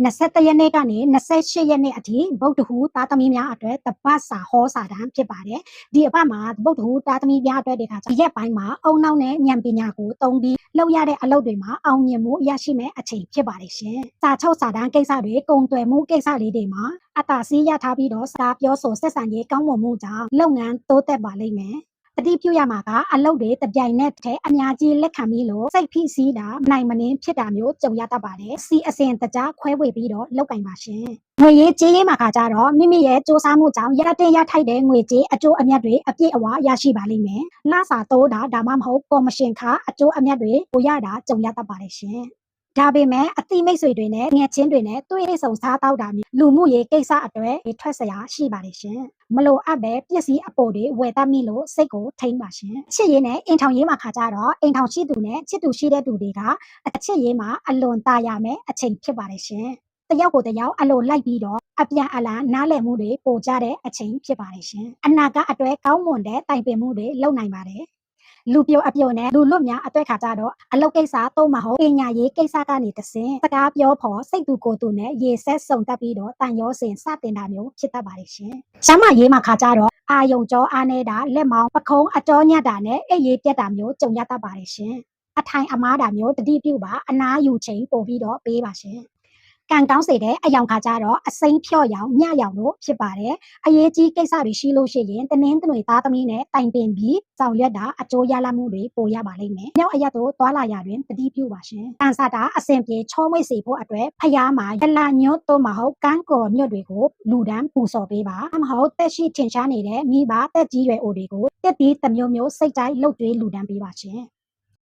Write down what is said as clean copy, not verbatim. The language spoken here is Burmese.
21ရက်နေ့ကနေ28ရက်နေ့အထိဗုဒ္ဓဟူသားသမီးများအတွက်တပတ်စာဟောစာတမ်းဖြစ်ပါတယ်ဒီအပတ်မှာဗုဒ္ဓဟူသားသမီးများအတွက်ဒီရက်ပိုင်းမှာအုံနောက်နဲ့ဉာဏ်ပညာကိုသုံးပြီးလုပ်ရတဲ့အလုပ်တွေမှာအောင်မြင်မှုရရှိမဲ့အချိန်ဖြစ်ပါတယ်ရှင်စာချုပ်စာတမ်းကိစ္စတွေကုန်သွယ်မှုကိစ္စလေးတွေမှာအတားဆီးရထားပြီးတော့စကားပြောဆိုဆက်ဆံရေးကောင်းမွန်မှုကြောင့်လုပ်ငန်းတိုးတက်ပါလိမ့်မယ်တတိပြုရမှာကအလုပ်တွေတပြိုင်နက်တည်းအများကြီးလက်ခံပြီးလို့စိတ်ဖိစီးတာနိုင်မနှင်းဖြစ်တာမျိုးကြုံရတတ်ပါတယ်စီအစဉ်တကြားခွဲဝေပြီးတော့လောက်ကင်ပါရှင်ငွေရေးကြေးရေးမှာကြတော့မိမိရဲ့စ조사မှုကြောင့်ရတဲ့ရထိုက်တဲ့ငွေကြေးအကျိုးအမြတ်တွေအပြည့်အဝရရှိပါလိမ့်မယ်လစာတိုးတာဒါမှမဟုတ်ကော်မရှင်ခအကျိုးအမြတ်တွေကိုရတာကြုံရတတ်ပါတယ်ရှင်ဒါပေမဲ့အတိမိတ်ဆွေတွေနဲ့ငှက်ချင်းတွေနဲ့တွေ့ဆုံစားတောက်တာမျိုးလူမှုရေးကိစ္စအတွက်ထွက်စရာရှိပါတယ်ရှင်မလိုအပ်ပဲပစ္စည်းအပေါ်တွေဝယ်တတ်မိလို့စိတ်ကိုထိမ့်ပါရှင်ချစ်ရေးနဲ့အိမ်ထောင်ရေးမှာကြတော့အိမ်ထောင်ရှိသူနဲ့ချစ်သူရှိတဲ့သူတွေကအချစ်ရေးမှာအလွန်ตาရမယ်အချိန်ဖြစ်ပါတယ်ရှင်တယောက်ကိုတယောက်အလိုလိုက်ပြီးတော့အပြန်အလှန်နားလည်မှုတွေပိုကြတဲ့အချိန်ဖြစ်ပါတယ်ရှင်အနာဂတ်အတွက်ကောင်းမွန်တဲ့တိုင်ပင်မှုတွေလုပ်နိုင်ပါတယ်လူပြိုအပြိုနဲ့လူလွတ်များအတွက်ခါကြတော့အလုပ်ကိစ္စတော့မဟုတ်ပညာရေးကိစ္စကနေတဆင်စကားပြောဖို့စိတ်တူကိုယ်တူနဲ့ရေဆက်စုံတက်ပြီးတော့တန်ရောစင်စတင်တာမျိုးဖြစ်တတ်ပါတယ်ရှင်။ကျမရေးမှာခါကြတော့အာယုံကြောအားနေတာလက်မောင်းပခုံးအကြောညက်တာနဲ့အိပ်ရေးပြက်တာမျိုးကြုံရတတ်ပါတယ်ရှင်။အထိုင်အမားတာမျိုးတတိပြုပါအနားယူချိန်ပို့ပြီးတော့ပေးပါရှင်။ကံကောင်းစေတဲ့အယောင်ခါကြတော့အစိမ်းဖြော့ရောင်ညရောင်လို့ဖြစ်ပါတယ်အရေးကြီးကိစ္စတွေရှိလို့ရှိရင်တနင်းတနွေသားသမီးနဲ့တိုင်ပင်ပြီးဆောင်ရွက်တာအကျိုးရလမှုတွေပိုရပါလိမ့်မယ်မြောက်အရက်တို့သွာလာရာတွင်တတိပြုပါရှင်တန်ဆာတာအစဉ်ပြေချောမွေ့စေဖို့အတွက်ဖျားမှာရလာညွတ်တို့မဟုတ်ကန်းကော်မြွတ်တွေကိုလူဒန်းပူစော်ပေးပါမဟုတ်တက်ရှိထင်ရှားနေတဲ့မိဘတက်ကြီးရွယ်အိုတွေကိုတက်တီးတမျိုးမျိုးစိတ်တိုင်းလှုပ်တွေးလူဒန်းပေးပါရှင်